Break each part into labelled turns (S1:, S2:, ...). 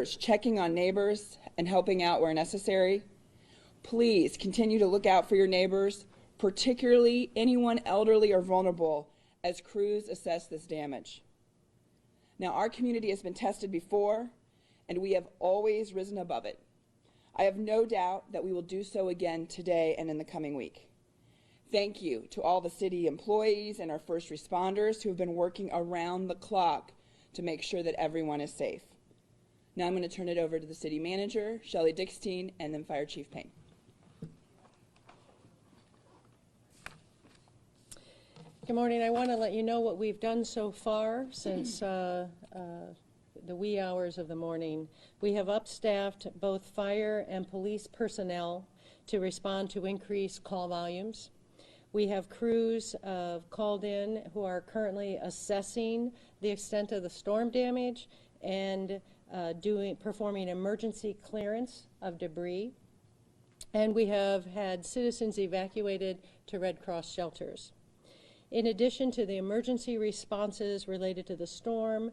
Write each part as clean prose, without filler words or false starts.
S1: checking on neighbors and helping out where necessary. Please continue to look out for your neighbors, particularly anyone elderly or vulnerable, as crews assess this damage. Now, our community has been tested before, and we have always risen above it. I have no doubt that we will do so again today and in the coming week. Thank you to all the city employees and our first responders who have been working around the clock to make sure that everyone is safe. Now I'm going to turn it over to the city manager, Shelley Dickstein, and then Fire Chief Payne.
S2: Good morning. I want to let you know what we've done so far since the wee hours of the morning. We have upstaffed both fire and police personnel to respond to increased call volumes. We have crews called in who are currently assessing the extent of the storm damage and performing emergency clearance of debris. And we have had citizens evacuated to Red Cross shelters. In addition to the emergency responses related to the storm,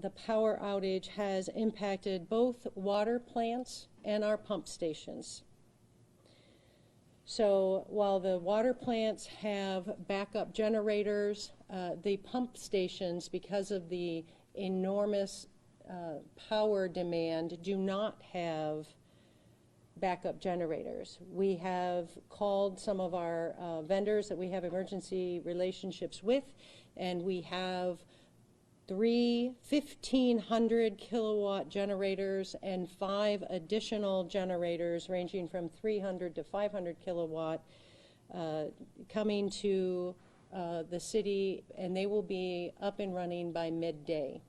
S2: the power outage has impacted both water plants and our pump stations. So while the water plants have backup generators, the pump stations, because of the enormous power demand, do not have backup generators. We have called some of our vendors that we have emergency relationships with, and we have 3 1,500 kilowatt generators and 5 additional generators ranging from 300 to 500 kilowatt coming to the city, and they will be up and running by midday.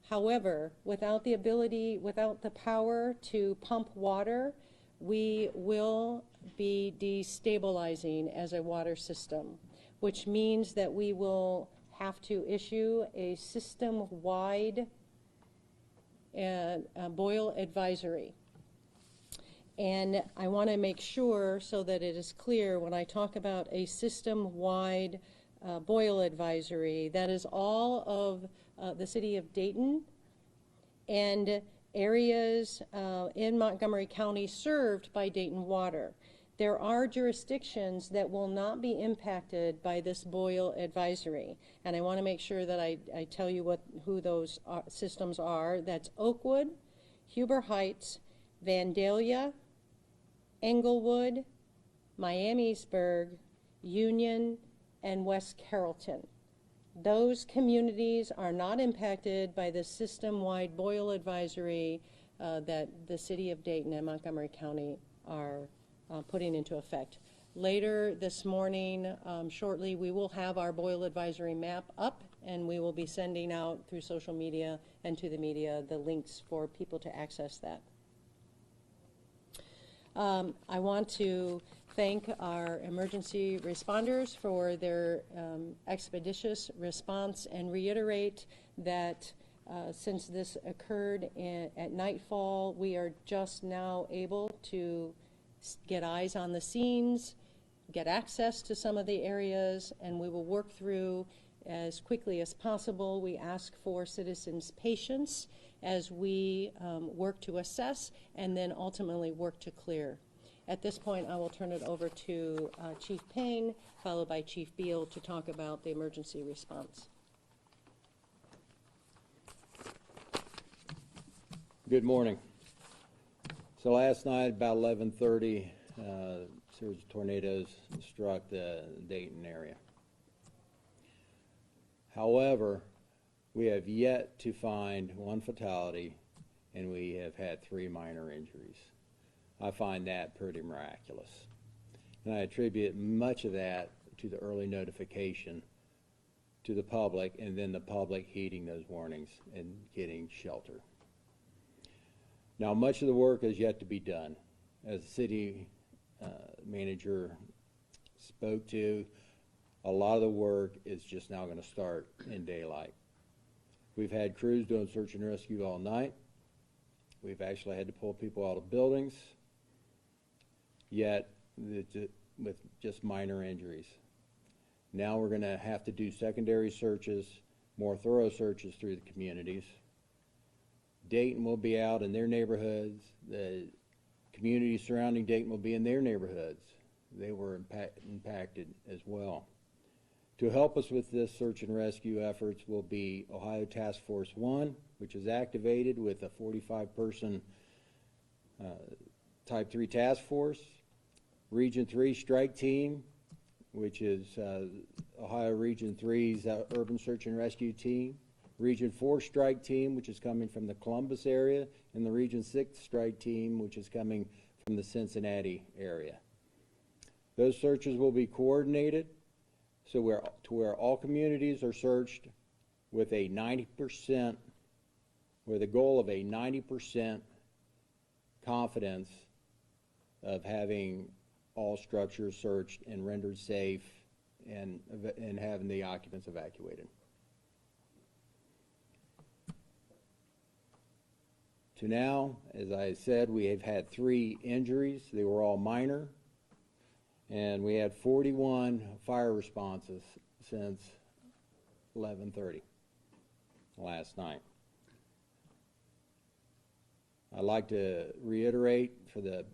S2: However, without the power to pump water, we will be destabilizing as a water system, which means that we will have to issue a system-wide boil advisory. And I want to make sure so that it is clear when I talk about a system-wide boil advisory, that is all of the city of Dayton and areas in Montgomery County served by Dayton Water. There are jurisdictions that will not be impacted by this boil advisory, and I want to make sure that I tell you who those systems are. That's Oakwood, Huber Heights, Vandalia, Englewood, Miamisburg, Union, and West Carrollton. Those communities are not impacted by the system-wide boil advisory that the city of Dayton and Montgomery County are putting into effect. Later this morning, shortly, we will have our boil advisory map up, and we will be sending out through social media and to the media the links for people to access that. I want to thank our emergency responders for their expeditious response and reiterate that since this occurred at nightfall, we are just now able to get eyes on the scenes, get access to some of the areas, and we will work through as quickly as possible. We ask for citizens' patience as we work to assess and then ultimately work to clear. At this point, I will turn it over to Chief Payne, followed by Chief Beal, to talk about the emergency response.
S3: Good morning. So last night, about 11:30, series of tornadoes struck the Dayton area. However, we have yet to find one fatality, and we have had 3 minor injuries. I find that pretty miraculous. And I attribute much of that to the early notification to the public, and then the public heeding those warnings and getting shelter. Now, much of the work is yet to be done. As the city manager spoke to, a lot of the work is just now going to start in daylight. We've had crews doing search and rescue all night. We've actually had to pull people out of buildings, yet with just minor injuries. Now we're going to have to do secondary searches, more thorough searches through the communities, Dayton will be out in their neighborhoods. The communities surrounding Dayton will be in their neighborhoods. They were impacted as well. To help us with this search and rescue efforts will be Ohio Task Force 1, which is activated with a 45-person Type 3 task force, Region 3 strike team, which is Ohio Region 3's urban search and rescue team, Region 4 strike team, which is coming from the Columbus area, and the Region 6 strike team, which is coming from the Cincinnati area. Those searches will be coordinated so where all communities are searched with a 90%, with a goal of a 90% confidence of having all structures searched and rendered safe and having the occupants evacuated. To now, as I said, we have had 3 injuries. They were all minor. And we had 41 fire responses since 11:30 last night. I'd like to reiterate for the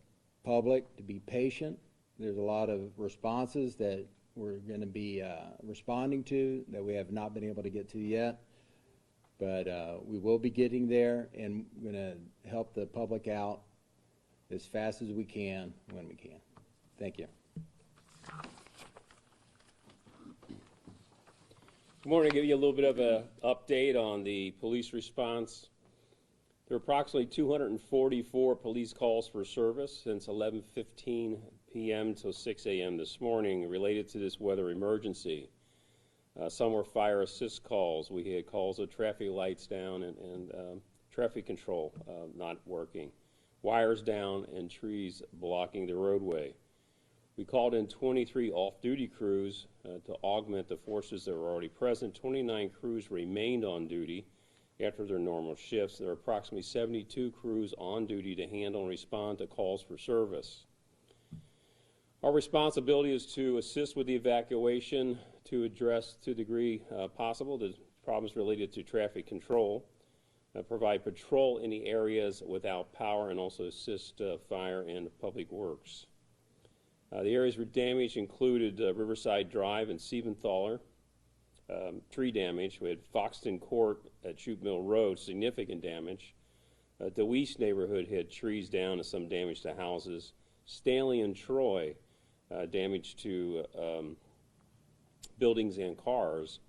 S3: public to be patient. There's a lot of responses that we're going to be responding to that we have not been able to get to yet. But we will be getting there, and we're going to help the public out as fast as we can when we can. Thank you.
S4: Good morning. I'll give you a little bit of an update on the police response. There are approximately 244 police calls for service since 11:15 p.m. till 6 a.m. this morning related to this weather emergency. Some were fire assist calls. We had calls of traffic lights down and traffic control not working, wires down, and trees blocking the roadway. We called in 23 off-duty crews to augment the forces that were already present. 29 crews remained on duty after their normal shifts. There are approximately 72 crews on duty to handle and respond to calls for service. Our responsibility is to assist with the evacuation, to address to the degree possible the problems related to traffic control, provide patrol in the areas without power, and also assist fire and public works. The areas where damage included Riverside Drive and Siebenthaler. Tree damage. We had Foxton Court at Chute Mill Road, significant damage. DeWeese neighborhood had trees down and some damage to houses. Stanley and Troy, damage to buildings and cars.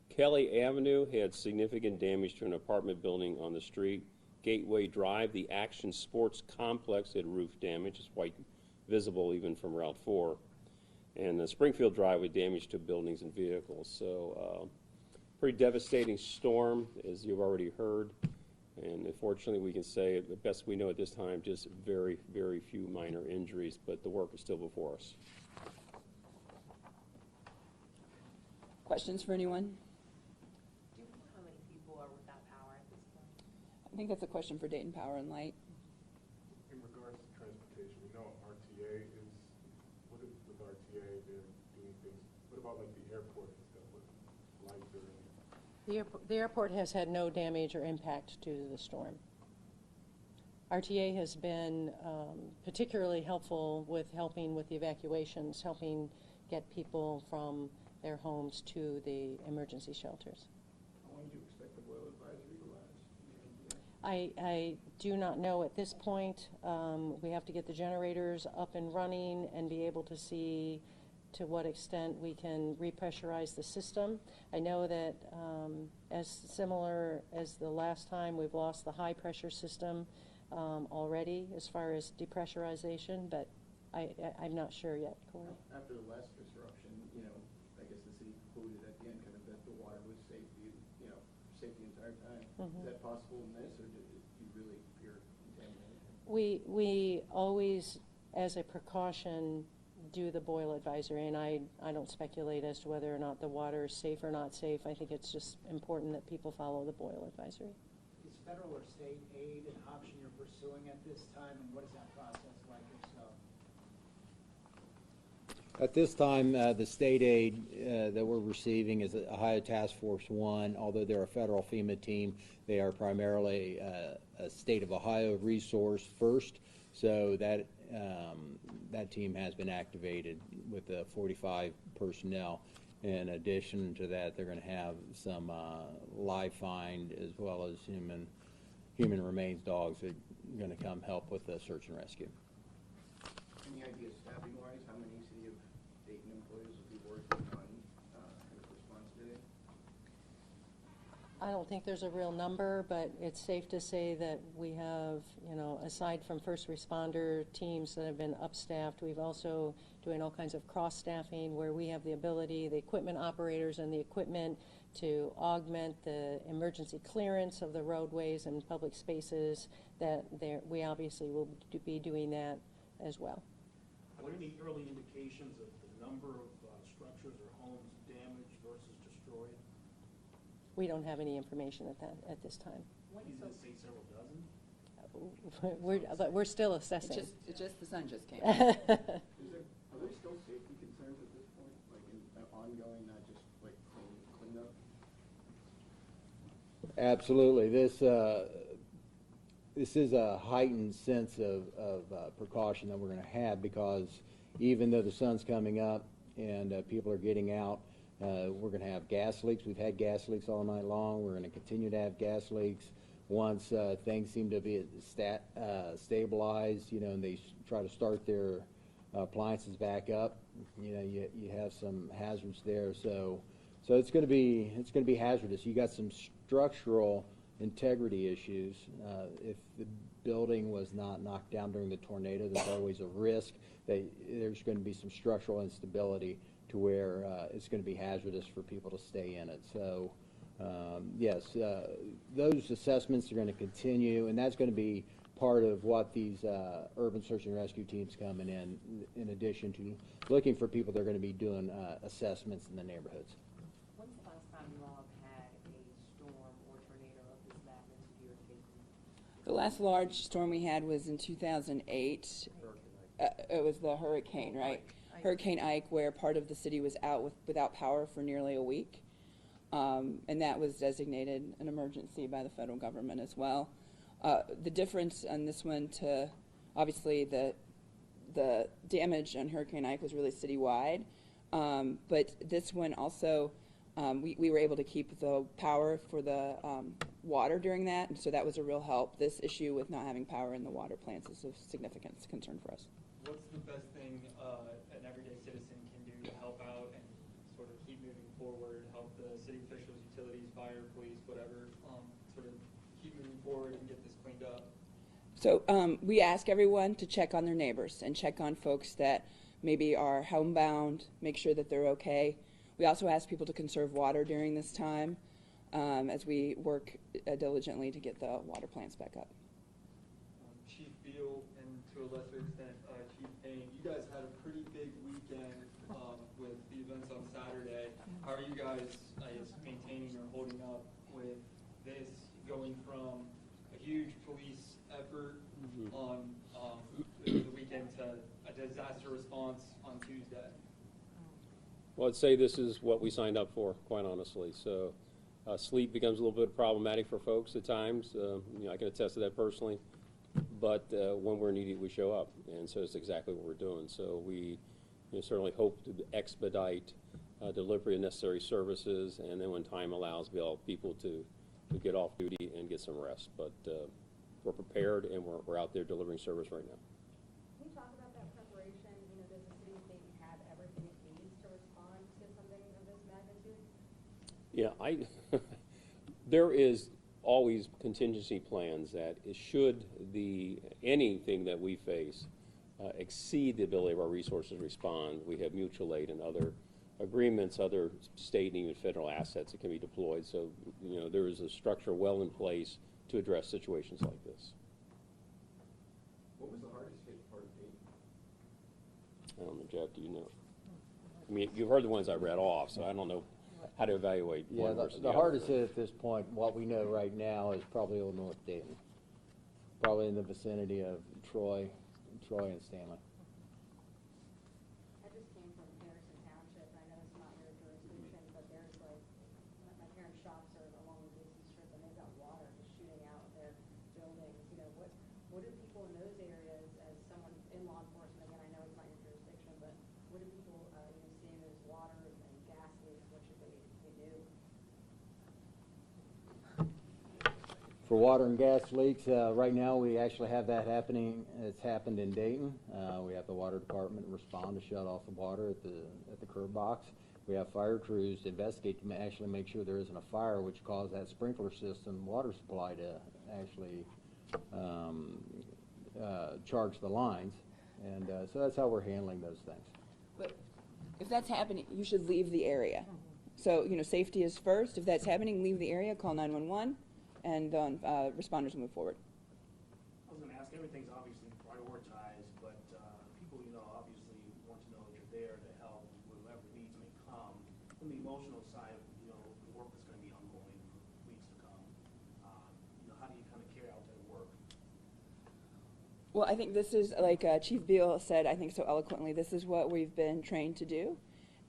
S4: Kelly Avenue had significant damage to an apartment building on the street. Gateway Drive, the Action Sports Complex, had roof damage. It's quite visible even from Route 4. And the Springfield Drive with damage to buildings and vehicles. So pretty devastating storm, as you've already heard. And unfortunately, we can say, the best we know at this time, just very, very few minor injuries, but the work is still before us.
S1: Questions for anyone?
S5: Do you know how many people are without power at this point?
S1: I think that's a question for Dayton Power and Light.
S6: In regards to transportation, we know RTA is, what is with RTA, they're doing things, what about like the airport and stuff, with lights or anything?
S2: The airport has had no damage or impact due to the storm. RTA has been particularly helpful with helping with the evacuations, helping get people from their homes to the emergency shelters.
S6: When do you expect the boil advisory to last?
S2: I do not know at this point. We have to get the generators up and running and be able to see to what extent we can repressurize the system. I know that as similar as the last time, we've lost the high pressure system already as far as depressurization, but I'm not sure yet, Corey.
S7: After the last disruption, you know, I guess the city concluded at the end kind of that the water was safe, safe the entire time.
S2: Mm-hmm.
S7: Is that possible in this, or did you really fear contamination?
S2: We always, as a precaution, do the boil advisory, and I don't speculate as to whether or not the water is safe or not safe. I think it's just important that people follow the boil advisory.
S8: Is federal or state aid an option you're pursuing at this time, and what is that process like if so?
S3: At this time, the state aid that we're receiving is Ohio Task Force 1. Although they're a federal FEMA team, they are primarily a state of Ohio resource first. So that that team has been activated with 45 personnel. In addition to that, they're going to have some live find as well as human remains dogs that are going to come help with the search and rescue.
S7: Any idea staffing-wise, how many City of Dayton employees will be working on kind of response today?
S2: I don't think there's a real number, but it's safe to say that we have, aside from first responder teams that have been upstaffed, we've also doing all kinds of cross-staffing where we have the ability, the equipment operators and the equipment to augment the emergency clearance of the roadways and public spaces, that we obviously will be doing that as well.
S9: What are any early indications of the number of structures or homes damaged versus destroyed?
S2: We don't have any information at this time.
S9: You did say several dozen?
S2: But we're still assessing.
S1: It's just the sun just came.
S7: Are there still safety concerns at this point, like ongoing, not just like cleanup?
S3: Absolutely. This is a heightened sense of precaution that we're going to have, because even though the sun's coming up and people are getting out, we're going to have gas leaks. We've had gas leaks all night long. We're going to continue to have gas leaks. Once things seem to be stabilized, and they try to start their appliances back up, you have some hazards there. So it's going to be hazardous. You got some structural integrity issues. If the building was not knocked down during the tornado, there's always a risk that there's going to be some structural instability to where it's going to be hazardous for people to stay in it. So yes, those assessments are going to continue, and that's going to be part of what these urban search and rescue teams coming in addition to looking for people that are going to be doing assessments in the neighborhoods.
S5: When's the last time you all have had a storm or tornado of this magnitude here in Dayton?
S1: The last large storm we had was in 2008. It was the hurricane, right? Hurricane Ike, where part of the city was out without power for nearly a week. And that was designated an emergency by the federal government as well. The difference on this one to, obviously, the damage on Hurricane Ike was really citywide. But this one also, we were able to keep the power for the water during that, and so that was a real help. This issue with not having power in the water plants is of significant concern for us.
S10: What's the best thing an everyday citizen can do to help out and sort of keep moving forward, help the city officials, utilities, fire, police, whatever, sort of keep moving forward and get this cleaned up?
S1: So we ask everyone to check on their neighbors and check on folks that maybe are homebound, make sure that they're okay. We also ask people to conserve water during this time as we work diligently to get the water plants back up.
S10: Chief Beal and to a lesser extent Chief Payne, you guys had a pretty big weekend with the events on Saturday. How are you guys, maintaining or holding up with this, going from a huge police effort on the weekend to a disaster response on Tuesday?
S4: Well, I'd say this is what we signed up for, quite honestly. So sleep becomes a little bit problematic for folks at times. I can attest to that personally. But when we're needed, we show up. And so it's exactly what we're doing. So we certainly hope to expedite delivery of necessary services, and then when time allows, be able people to get off duty and get some rest. But we're prepared, and we're out there delivering service right now.
S5: Can you talk about that preparation? Does the city of Dayton have everything it needs to respond to something of this magnitude?
S4: Yeah, there is always contingency plans that should anything that we face exceed the ability of our resources to respond. We have mutual aid and other agreements, other state and even federal assets that can be deployed. So, there is a structure well in place to address situations like this.
S7: What was the hardest hit part of Dayton?
S4: I don't know, Jeff, do you know? I mean, you've heard the ones I read off, so I don't know how to evaluate one versus the other.
S3: The hardest hit at this point, what we know right now, is probably Old North Dayton. Probably in the vicinity of Troy and Stanley.
S5: I just came from Harrison Township, and I know it's not your jurisdiction, but there's my parents' shops are along the Dayton Strip, and they've got water just shooting out of their building what do people in those areas, as someone in law enforcement, again, I know it's not your jurisdiction, but what do people, seeing as water and gas leaks, what should they do?
S3: For water and gas leaks, right now we actually have that happening. It's happened in Dayton. We have the water department respond to shut off the water at the curb box. We have fire crews to investigate to actually make sure there isn't a fire, which caused that sprinkler system water supply to actually charge the lines. And so that's how we're handling those things.
S1: But if that's happening, you should leave the area. So, safety is first. If that's happening, leave the area, call 911, and responders will move forward.
S9: I was going to ask, everything's obviously prioritized, but people, obviously want to know that you're there to help whoever needs may come. From the emotional side, the work is going to be ongoing for weeks to come. How do you kind of carry out that work?
S1: Well, I think this is, like Chief Beal said, I think so eloquently, this is what we've been trained to do.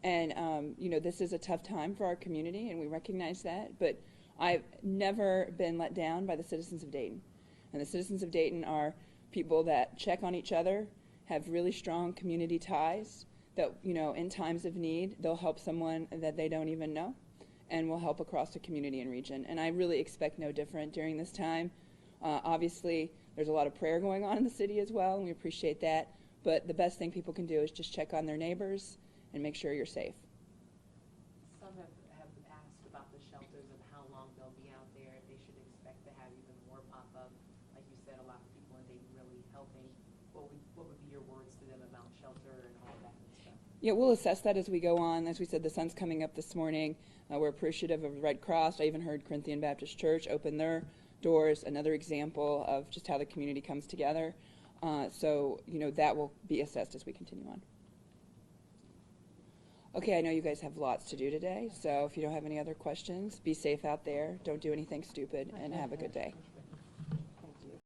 S1: And, this is a tough time for our community, and we recognize that. But I've never been let down by the citizens of Dayton. And the citizens of Dayton are people that check on each other, have really strong community ties, that, in times of need, they'll help someone that they don't even know, and will help across the community and region. And I really expect no different during this time. Obviously, there's a lot of prayer going on in the city as well, and we appreciate that. But the best thing people can do is just check on their neighbors and make sure you're safe.
S11: Some have asked about the shelters and how long they'll be out there. They should expect to have even more pop up. Like you said, a lot of people in Dayton really helping. What would be your words to them about shelter and all that and stuff?
S1: Yeah, we'll assess that as we go on. As we said, the sun's coming up this morning. We're appreciative of the Red Cross. I even heard Corinthian Baptist Church open their doors, another example of just how the community comes together. So, that will be assessed as we continue on. Okay, I know you guys have lots to do today, so if you don't have any other questions, be safe out there, don't do anything stupid, and have a good day.